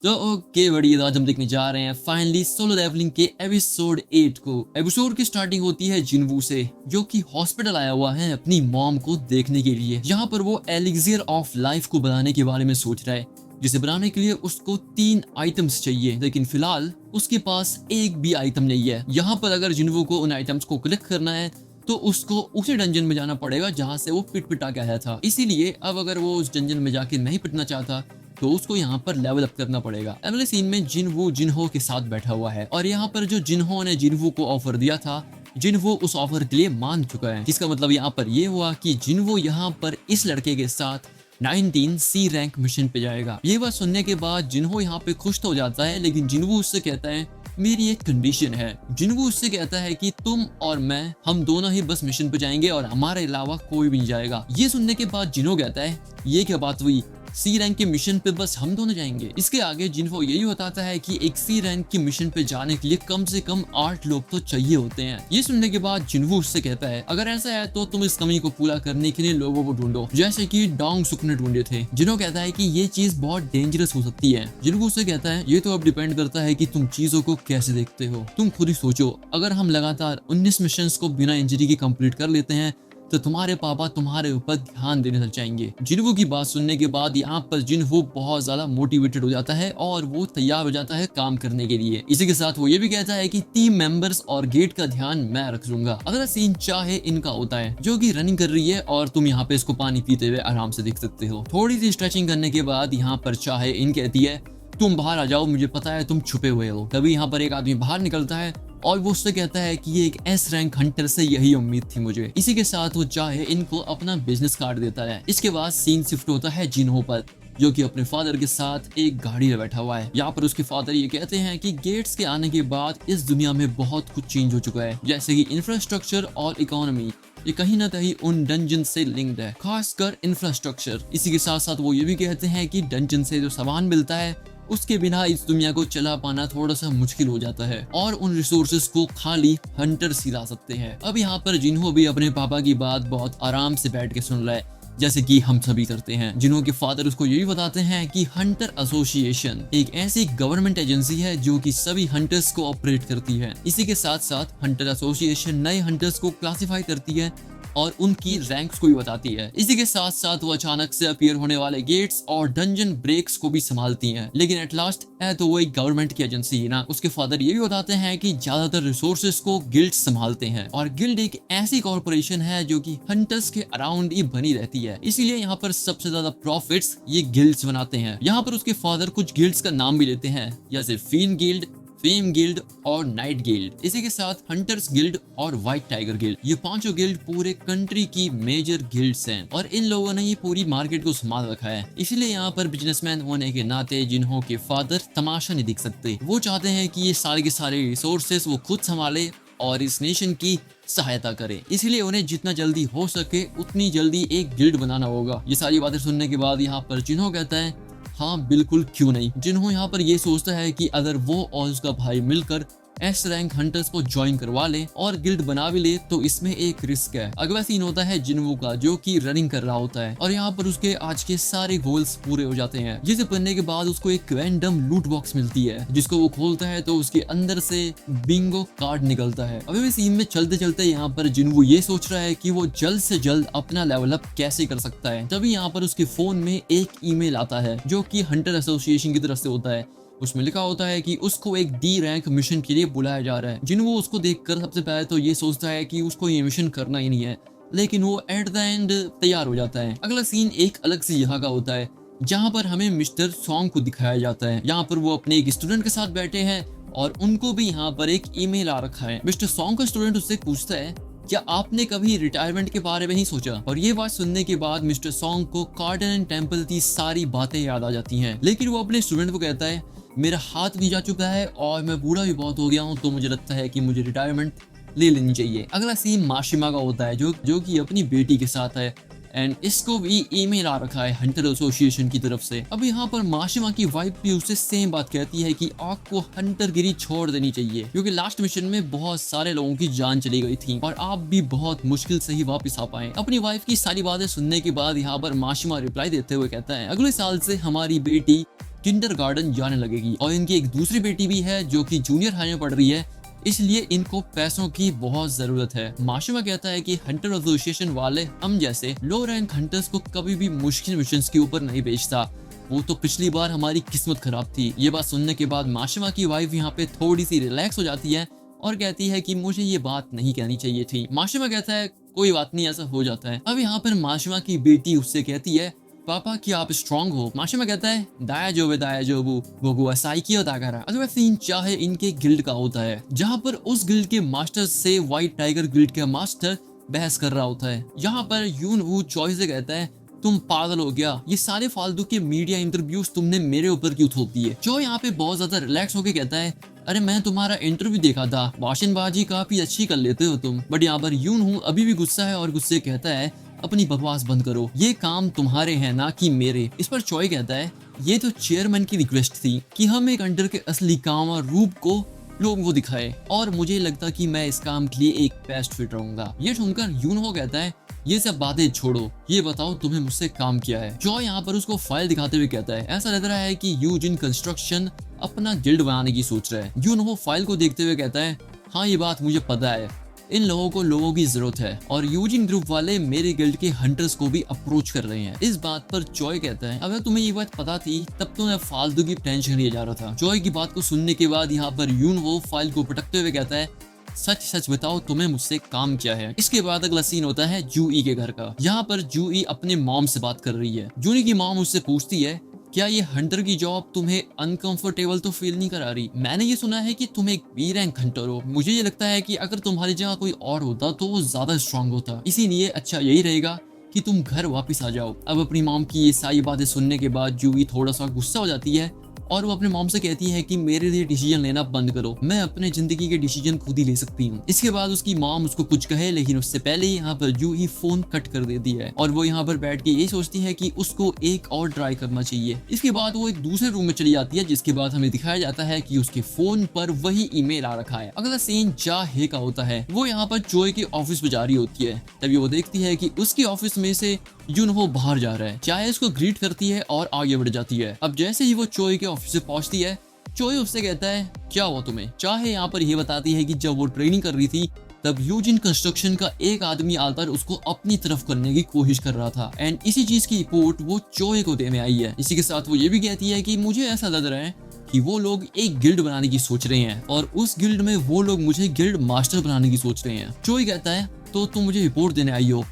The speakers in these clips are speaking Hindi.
तो ओके बढ़िया, आज हम देखने जा रहे हैं फाइनली सोलो लेवलिंग के एपिसोड 8 को। एपिसोड की स्टार्टिंग होती है जिनवू से, जो कि हॉस्पिटल आया हुआ है अपनी मॉम को देखने के लिए। यहाँ पर वो एलिक्सियर ऑफ लाइफ को बनाने के बारे में सोच रहा है, जिसे बनाने के लिए उसको 3 आइटम्स चाहिए, लेकिन फिलहाल उसके पास एक भी आइटम नहीं है। यहाँ पर अगर जिनवू को उन आइटम्स को कलेक्ट करना है तो उसको उसी डंजन में जाना पड़ेगा जहाँ से वो पिट पिटा के आया था। इसीलिए अब अगर वो उस डंजन में जाके नहीं पिटना चाहता तो उसको यहाँ पर लेवल अप करना पड़ेगा। अगले सीन में जिनवू जिनहो के साथ बैठा हुआ है और यहाँ पर जो जिनहो ने जिनवू को ऑफर दिया था, जिनवू उस ऑफर के लिए मान चुका है। जिसका मतलब यहाँ पर ये हुआ कि जिनवू यहाँ पर इस लड़के के साथ 19 सी रैंक मिशन पे जाएगा। ये बात सुनने के बाद जिनहो यहाँ पे खुश तो हो जाता है, लेकिन जिनवू उससे कहता है मेरी एक कंडीशन है। जिनवू उससे कहता है कि तुम और मैं, हम दोनों ही बस मिशन पे जाएंगे और हमारे अलावा कोई भी नहीं जाएगा। ये सुनने के बाद जिनहो कहता है ये क्या बात हुई, सी रैंक के मिशन पे बस हम दोनों जाएंगे। इसके आगे जिनहो यही बताता है कि एक सी रैंक की मिशन पे जाने के लिए कम से कम 8 लोग तो चाहिए होते हैं। ये सुनने के बाद जिनहो उससे कहता है अगर ऐसा है तो तुम इस कमी को पूरा करने के लिए लोगों को ढूंढो, जैसे कि डोंग सुक ने ढूंढे थे। जिनहो कहता है कि ये चीज बहुत डेंजरस हो सकती है। जिनहो उससे कहता है ये तो अब डिपेंड करता है कि तुम चीजों को कैसे देखते हो। तुम खुद ही सोचो, अगर हम लगातार 19 मिशन को बिना इंजरी के कंप्लीट कर लेते हैं तो तुम्हारे पापा तुम्हारे ऊपर ध्यान देने लग जाएंगे। जिनवू की बात सुनने के बाद यहाँ पर जिनवू बहुत ज्यादा मोटिवेटेड हो जाता है और वो तैयार हो जाता है काम करने के लिए। इसी के साथ वो ये भी कहता है कि टीम मेंबर्स और गेट का ध्यान मैं रख लूंगा। अगला सीन चाहे इनका होता है, जो कि रनिंग कर रही है और तुम यहाँ पे इसको पानी पीते हुए आराम से देख सकते हो। थोड़ी सी स्ट्रेचिंग करने के बाद यहाँ पर चाहे इन कहती है तुम बाहर आ जाओ, मुझे पता है तुम छुपे हुए हो। तभी यहाँ पर एक आदमी बाहर निकलता है और वो उससे कहता है कि ये एक एस रैंक हंटर से यही उम्मीद थी मुझे। इसी के साथ वो चाहे इनको अपना बिजनेस कार्ड देता है। इसके बाद सीन शिफ्ट होता है जिनहो पर, जो कि अपने फादर के साथ एक गाड़ी में बैठा हुआ है। यहाँ पर उसके फादर ये कहते हैं कि गेट्स के आने के बाद इस दुनिया में बहुत कुछ चेंज हो चुका है, जैसे कि इंफ्रास्ट्रक्चर और इकोनॉमी। ये कहीं ना कहीं उन डंजन से लिंक्ड है, खासकर इंफ्रास्ट्रक्चर। इसी के साथ साथ वो ये भी कहते हैं कि डंजन से जो सामान मिलता है उसके बिना इस दुनिया को चला पाना थोड़ा सा मुश्किल हो जाता है और उन रिसोर्सेज को खाली हंटर्स ही ला सकते हैं। अब यहाँ पर जिन्हो भी अपने पापा की बात बहुत आराम से बैठ के सुन रहा है, जैसे कि हम सभी करते हैं। जिन्हों के फादर उसको यही बताते हैं कि हंटर एसोसिएशन एक ऐसी गवर्नमेंट एजेंसी है जो कि सभी हंटर्स को ऑपरेट करती है। इसी के साथ साथ हंटर एसोसिएशन नए हंटर्स को क्लासिफाई करती है और उनकी रैंक्स को भी बताती है। इसी के साथ साथ वो अचानक से अपीयर होने वाले गेट्स और डंजन ब्रेक्स को भी संभालती हैं। लेकिन एट लास्ट है तो वो एक गवर्नमेंट की एजेंसी है ना। उसके फादर ये भी बताते हैं कि ज्यादातर रिसोर्सेज को गिल्ड संभालते हैं और गिल्ड एक ऐसी कॉर्पोरेशन है जो कि हंटर्स के अराउंड ही बनी रहती है। इसीलिए यहाँ पर सबसे ज्यादा प्रॉफिट्स ये गिल्ड्स बनाते हैं। यहाँ पर उसके फादर कुछ गिल्ड्स का नाम भी लेते हैं, जैसे फीन गिल्ड, फेम गिल्ड और नाइट गिल्ड। इसी के साथ हंटर्स गिल्ड और व्हाइट टाइगर गिल्ड। ये पांचों गिल्ड पूरे कंट्री की मेजर गिल्ड्स हैं और इन लोगों ने ये पूरी मार्केट को संभाल रखा है। इसलिए यहाँ पर बिजनेसमैन होने के नाते जिन्हों के फादर तमाशा नहीं दिख सकते। वो चाहते हैं कि ये सारे के सारे रिसोर्सेस वो खुद संभाले और इस नेशन की सहायता करे। इसलिए उन्हें जितना जल्दी हो सके उतनी जल्दी एक गिल्ड बनाना होगा। ये सारी बातें सुनने के बाद यहाँ पर जिन्हों कहता है हाँ बिल्कुल, क्यों नहीं। जिन्हों यहाँ पर ये सोचता है कि अगर वो और उसका भाई मिलकर एस रैंक हंटर्स को ज्वाइन करवा ले और गिल्ड बना भी ले तो इसमें एक रिस्क है। अगला सीन होता है जिनवू का, जो कि रनिंग कर रहा होता है और यहाँ पर उसके आज के सारे गोल्स पूरे हो जाते हैं। जिसे पढ़ने के बाद उसको एक रैंडम लूट बॉक्स मिलती है, जिसको वो खोलता है तो उसके अंदर से बिंगो कार्ड निकलता है। अभी भी सीन में चलते चलते यहाँ पर जिनवू ये सोच रहा है कि वो जल्द से जल्द अपना लेवल अप कैसे कर सकता है। तभी यहाँ पर उसके फोन में एक ईमेल आता है जो कि हंटर एसोसिएशन की तरफ से होता है। उसमें लिखा होता है कि उसको एक डी रैंक मिशन के लिए बुलाया जा रहा है। जिन्हों उसको देखकर सबसे पहले तो ये सोचता है कि उसको ये मिशन करना ही नहीं है, लेकिन वो एट द एंड तैयार हो जाता है। अगला सीन एक अलग सी जगह का होता है, जहाँ पर हमें मिस्टर सॉन्ग को दिखाया जाता है। यहाँ पर वो अपने एक स्टूडेंट के साथ बैठे हैं और उनको भी यहाँ पर एक ईमेल आ रखा है। मिस्टर सॉन्ग का स्टूडेंट उससे पूछता है क्या आपने कभी रिटायरमेंट के बारे में ही सोचा। और ये बात सुनने के बाद मिस्टर सॉन्ग को कार्डन टेम्पल की सारी बातें याद आ जाती हैं। लेकिन वो अपने स्टूडेंट को कहता है मेरा हाथ भी जा चुका है और मैं बूढ़ा भी बहुत हो गया हूँ, तो मुझे लगता है कि मुझे रिटायरमेंट ले लेनी चाहिए। अगला सीन माशिमा का होता है, जो कि अपनी बेटी के साथ है एंड इसको भी ईमेल आ रखा है हंटर एसोसिएशन की तरफ से। अब यहाँ पर माशिमा की वाइफ भी उससे सेम बात कहती है कि आपको हंटरगिरी छोड़ देनी चाहिए, क्योंकि लास्ट मिशन में बहुत सारे लोगों की जान चली गई थी और आप भी बहुत मुश्किल से ही वापस आ पाए। अपनी वाइफ की सारी बातें सुनने के बाद यहाँ पर माशिमा रिप्लाई देते हुए कहता है अगले साल से हमारी बेटी किंडरगार्टन जाने लगेगी और इनकी एक दूसरी बेटी भी है जो कि जूनियर हाई में पढ़ रही है, इसलिए इनको पैसों की बहुत जरूरत है। माशिमा कहता है कि हंटर एसोसिएशन वाले हम जैसे लो रैंक हंटर्स को कभी भी मुश्किल मिशंस के ऊपर नहीं भेजता, वो तो पिछली बार हमारी किस्मत खराब थी। ये बात सुनने के बाद माशिमा की वाइफ यहाँ पे थोड़ी सी रिलैक्स हो जाती है और कहती है कि मुझे ये बात नहीं कहनी चाहिए थी। माशिमा कहता है कोई बात नहीं, ऐसा हो जाता है। अब यहाँ पर माशिमा की बेटी उससे कहती है पापा कि आप स्ट्रांग हो। माशिमा कहता है दाया जो वो साइकी और ताकारा। अगला सीन चाहे इनके गिल्ड का होता है, जहाँ पर उस गिल्ड के मास्टर से व्हाइट टाइगर गिल्ड का मास्टर बहस कर रहा होता है। यहाँ पर यून वू चॉय से कहता है तुम पागल हो गया, ये सारे फालतू के मीडिया इंटरव्यूज तुमने मेरे ऊपर क्यों थोप दिए। जो यहाँ पे बहुत ज्यादा रिलैक्स होके कहता है अरे मैं तुम्हारा इंटरव्यू देखा था, भाषणबाजी काफी अच्छी कर लेते हो तुम। बट यहाँ पर यून हूँ अभी भी गुस्सा है और गुस्से कहता है अपनी बकवास बंद करो, ये काम तुम्हारे हैं ना कि मेरे। इस पर चॉय कहता है ये तो चेयरमैन की रिक्वेस्ट थी कि हम एक अंडर के असली काम और रूप को लोगों को दिखाए और मुझे लगता कि मैं इस काम के लिए एक बेस्ट फिट रहूंगा। ये सुनकर यूनहो कहता है ये सब बातें छोड़ो, ये बताओ तुम्हें मुझसे काम किया है। जॉय यहाँ पर उसको फाइल दिखाते हुए कहता है ऐसा लग रहा है कि यूजिन कंस्ट्रक्शन अपना गिल्ड बनाने की सोच रहा है। यूनहो फाइल को देखते हुए कहता है हाँ ये बात मुझे पता है, इन लोगों की जरूरत है और यूजिन ग्रुप वाले मेरे गिल्ड के हंटर्स को भी अप्रोच कर रहे हैं। इस बात पर जॉय कहता है अगर तुम्हें ये बात पता थी तब तो मैं फालतू की टेंशन लिए जा रहा था। जॉय की बात को सुनने के बाद यहाँ पर यूनहो फाइल को पटकते हुए कहता है सच सच बताओ तुम्हें मुझसे काम क्या है। इसके बाद अगला सीन होता है जूई के घर का। यहाँ पर जूई अपने मॉम से बात कर रही है। जूई की मॉम उससे पूछती है क्या ये हंटर की जॉब तुम्हें अनकंफर्टेबल तो फील नहीं करा रही? मैंने ये सुना है कि तुम एक बी रैंक हंटर हो, मुझे ये लगता है कि अगर तुम्हारी जगह कोई और होता तो वो ज्यादा स्ट्रांग होता, इसीलिए अच्छा यही रहेगा कि तुम घर वापस आ जाओ। अब अपनी मॉम की ये सारी बातें सुनने के बाद जूई थोड़ा सा गुस्सा हो जाती है और वो अपने मॉम से कहती है कि मेरे लिए डिसीजन लेना बंद करो, मैं अपने जिंदगी के डिसीजन खुद ही ले सकती हूँ। इसके बाद उसकी मॉम उसको कुछ कहे लेकिन उससे पहले ही यहाँ पर जूही फोन कट कर देती है और वो यहाँ पर बैठ के ये सोचती है कि उसको एक और ट्राई करना चाहिए। इसके बाद वो एक दूसरे रूम में चली जाती है जिसके बाद हमें दिखाया जाता है कि उसके फोन पर वही ईमेल आ रखा है। अगला सीन जा हे का होता है। वो यहाँ पर चोय के ऑफिस में जा रही होती है, तभी वो देखती है कि उसके ऑफिस में से यूनहो बाहर जा रहा है। चाहे उसको ग्रीट करती है और आगे बढ़ जाती है। अब जैसे ही वो चोय के ऑफिस से पहुंचती है, चोय उससे कहता है क्या हुआ तुम्हें। चाहे यहाँ पर ये बताती है कि जब वो ट्रेनिंग कर रही थी तब यूजिन कंस्ट्रक्शन का एक आदमी आकर उसको अपनी तरफ करने की कोशिश कर रहा था एंड इसी चीज की रिपोर्ट वो चोय को देने आई है। इसी के साथ वो ये भी कहती है कि मुझे ऐसा लग रहा है कि वो लोग एक गिल्ड बनाने की सोच रहे हैं और उस गिल्ड में वो लोग मुझे गिल्ड मास्टर बनाने की सोच रहे हैं। चोय कहता है तो तुम मुझे रिपोर्ट देने आई हो,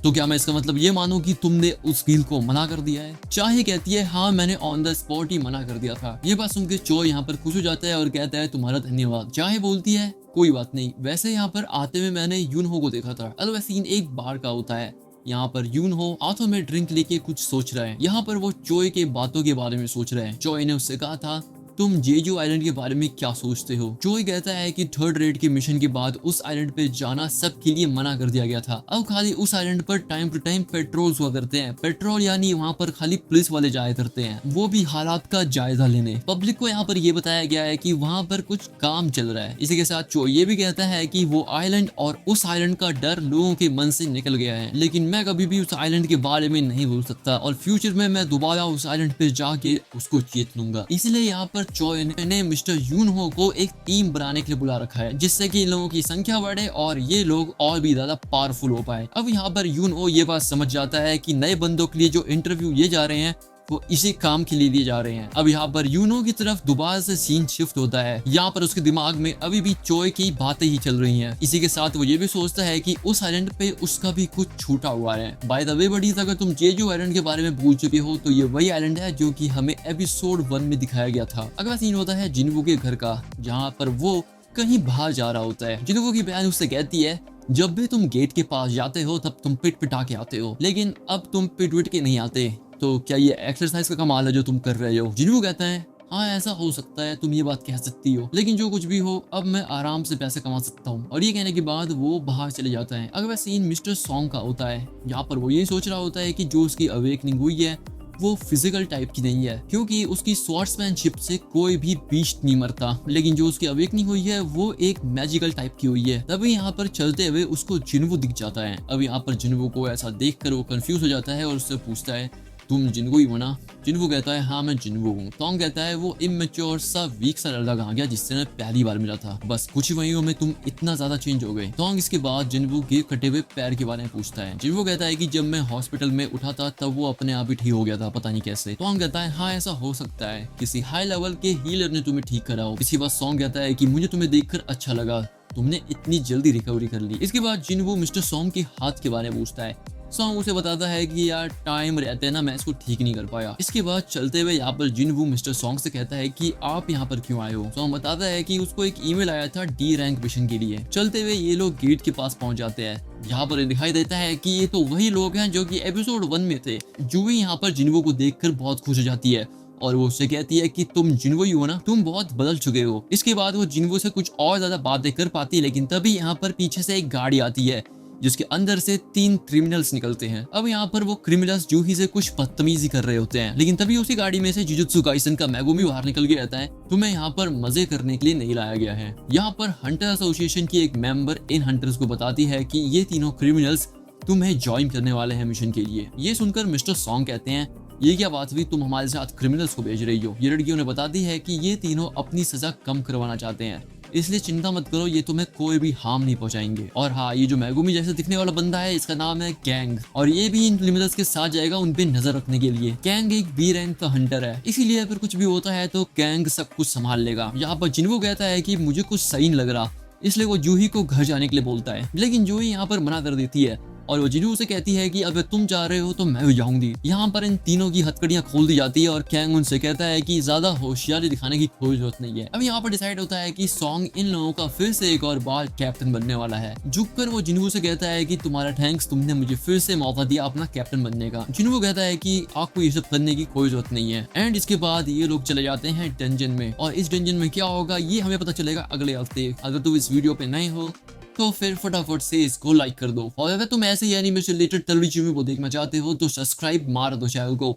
तो क्या मैं इसका मतलब ये मानूं कि तुमने उस गिल्ड को मना कर दिया है। चाहे कहती है हाँ मैंने ऑन द स्पॉट ही मना कर दिया था। ये बात सुनकर चोय यहाँ पर खुश हो जाता है और कहता है तुम्हारा धन्यवाद। चाहे बोलती है कोई बात नहीं, वैसे यहाँ पर आते हुए मैंने यूनहो को देखा था। अलग सीन एक बार का होता है। यहाँ पर यूनहो हाथों में ड्रिंक लेके कुछ सोच रहा है। यहाँ पर वो चोय के बातों के बारे में सोच रहे हैं। चोय ने उससे कहा था तुम जेजू आइलैंड के बारे में क्या सोचते हो। चोय कहता है कि थर्ड रेड के मिशन के बाद उस आइलैंड पे जाना सबके लिए मना कर दिया गया था। अब खाली उस आइलैंड पर टाइम टू टाइम पेट्रोल हुआ करते हैं। पेट्रोल यानी वहाँ पर खाली पुलिस वाले जाया करते हैं, वो भी हालात का जायजा लेने। पब्लिक को यहाँ पर ये बताया गया है कि वहाँ पर कुछ काम चल रहा है। इसी के साथ चोय ये भी कहता है कि वो आइलैंड और उस आइलैंड का डर लोगों के मन से निकल गया है, लेकिन मैं कभी भी उस आइलैंड के बारे में नहीं बोल सकता और फ्यूचर में मैं दोबारा उस आइलैंड पे जाके उसको जीत लूंगा। इसलिए यहाँ पर चोय ने मिस्टर यूनहो को एक टीम बनाने के लिए बुला रखा है जिससे कि इन लोगों की संख्या बढ़े और ये लोग और भी ज्यादा पावरफुल हो पाए। अब यहाँ पर यूनहो ये बात समझ जाता है कि नए बंदों के लिए जो इंटरव्यू लिए जा रहे हैं वो इसी काम के लिए जा रहे हैं। अब यहाँ पर यूनो की तरफ दोबारा से सीन शिफ्ट होता है। यहाँ पर उसके दिमाग में अभी भी चोय की बातें ही चल रही हैं। इसी के साथ वो ये भी सोचता है कि उस आइलैंड पे उसका भी कुछ छूटा हुआ है। बाय द वे बडीज, अगर तुम जेजू आइलैंड के बारे में भूल चुके हो तो ये वही आइलैंड है जो कि हमें एपिसोड 1 में दिखाया गया था। अगला सीन होता है जिनवू के घर का, जहाँ पर वो कहीं बाहर जा रहा होता है। जिनवू की बहन उससे कहती है जब भी तुम गेट के पास जाते हो तब तुम पिट पिटा के आते हो, लेकिन अब तुम पिट पिट के नहीं आते, तो क्या ये एक्सरसाइज का कमाल है जो तुम कर रहे हो। जिनवू कहता है हाँ ऐसा हो सकता है, तुम ये बात कह सकती हो, लेकिन जो कुछ भी हो अब मैं आराम से पैसे कमा सकता हूँ। और ये कहने के बाद वो बाहर चले जाता है। अगला सीन मिस्टर सॉन्ग का होता है। यहाँ पर वो ये सोच रहा होता है कि जो उसकी अवेकनिंग हुई है वो फिजिकल टाइप की नहीं है, क्योंकि उसकी स्वॉर्ड्समैनशिप से कोई भी बीस्ट नहीं मरता, लेकिन जो उसकी अवेकनिंग हुई है वो एक मैजिकल टाइप की हुई है। तभी यहाँ पर चलते हुए उसको जिनवू दिख जाता है। अब यहाँ पर जिनवू को ऐसा देखकर वो कंफ्यूज हो जाता है और उससे पूछता है तुम जिन्वो ही हो ना? जिन्वो कहता है हाँ मैं जिन्वो हूँ। तोंग कहता है वो इमेच्योर सा वीक सा लड़का कहाँ गया जिससे मैं पहली बार मिला था, बस कुछ ही महीनों में तुम इतना ज्यादा चेंज हो गए। तोंग इसके बाद जिन्वो के कटे हुए पैर के बारे में पूछता है। जिन्वो कहता है कि जब मैं हॉस्पिटल में उठा था तब वो अपने आप ही ठीक हो गया था, पता नहीं कैसे। तोंग कहता है हाँ ऐसा हो सकता है, किसी हाई लेवल के हीलर ने तुम्हें ठीक करा हो। इसके बाद सॉन्ग कहता है कि मुझे तुम्हें देखकर अच्छा लगा, तुमने इतनी जल्दी रिकवरी कर ली। इसके बाद जिन्वो मिस्टर सॉन्ग के हाथ के बारे में पूछता है। सॉन्ग उसे बताता है कि यार टाइम रहते ना मैं इसको ठीक नहीं कर पाया। इसके बाद चलते हुए यहाँ पर जिन्वो मिस्टर सॉन्ग से कहता है कि आप यहाँ पर क्यों आए हो। सॉन्ग बताता है कि उसको एक ईमेल आया था डी रैंक मिशन के लिए। चलते हुए ये लोग गेट के पास पहुंच जाते हैं। यहाँ पर दिखाई देता है कि ये तो वही लोग हैं जो कि एपिसोड 1 में थे। जूही यहाँ पर जिन्वो को देखकर बहुत खुश हो जाती है और वो उससे कहती है कि तुम जिन्वो ही हो ना, तुम बहुत बदल चुके हो। इसके बाद वो जिन्वो से कुछ और ज्यादा बातें कर पाती है, लेकिन तभी यहाँ पर पीछे से एक गाड़ी आती है जिसके अंदर से 3 क्रिमिनल्स निकलते हैं। अब यहाँ पर वो क्रिमिनल्स जूही से कुछ बदतमीजी कर रहे होते हैं, लेकिन तभी उसी गाड़ी में से जुजुत्सु काइसन का मेगुमी बाहर निकल के आता है। तुम्हें यहाँ पर मजे करने के लिए नहीं लाया गया है। यहाँ पर हंटर एसोसिएशन की एक मेंबर इन हंटर्स को बताती है कि ये तीनों क्रिमिनल्स तुम्हें ज्वाइन करने वाले हैं मिशन के लिए। ये सुनकर मिस्टर सॉन्ग कहते हैं ये क्या बात हुई, तुम हमारे साथ क्रिमिनल्स को भेज रही हो। ये लड़कियों ने बताती है कि ये तीनों अपनी सजा कम करवाना चाहते हैं, इसलिए चिंता मत करो, ये तुम्हें कोई भी हार्म नहीं पहुंचाएंगे। और हाँ, ये जो मेगुमी जैसे दिखने वाला बंदा है इसका नाम है कैंग, और ये भी इन क्रिमिनल्स के साथ जाएगा उन पे नजर रखने के लिए। कैंग एक बी रैंक का हंटर है, इसीलिए अगर कुछ भी होता है तो कैंग सब कुछ संभाल लेगा। यहाँ पर जिन्वो कहता है कि मुझे कुछ सही नहीं लग रहा, इसलिए वो जूही को घर जाने के लिए बोलता है, लेकिन जूही यहाँ पर मना कर देती है और वो जिन्वो से कहती है कि अगर तुम जा रहे हो तो मैं भी जाऊंगी। यहाँ पर इन तीनों की हथकड़ियां खोल दी जाती है और कैंग उनसे कहता है कि ज्यादा होशियारी दिखाने की कोई जरूरत नहीं है। अब यहाँ पर डिसाइड होता है कि सॉन्ग इन लोगों का फिर से एक और बार कैप्टन बनने वाला है। झुककर वो जिन्वो से कहता है कि तुम्हारा थैंक्स, तुमने मुझे फिर से मौका दिया अपना कैप्टन बनने का। जिन्वो कहता है कि आपको ये सब करने की कोई जरूरत नहीं है। एंड इसके बाद ये लोग चले जाते हैं डंजन में, और इस डंजन में क्या होगा ये हमें पता चलेगा अगले हफ्ते। अगर तुम इस वीडियो पे नए हो तो फिर फटाफट से इसको लाइक कर दो, और अगर तुम ऐसे ही एनिमेशन रिलेटेड तलवी चीज़ों को देखना चाहते हो तो सब्सक्राइब मार दो चैनल को।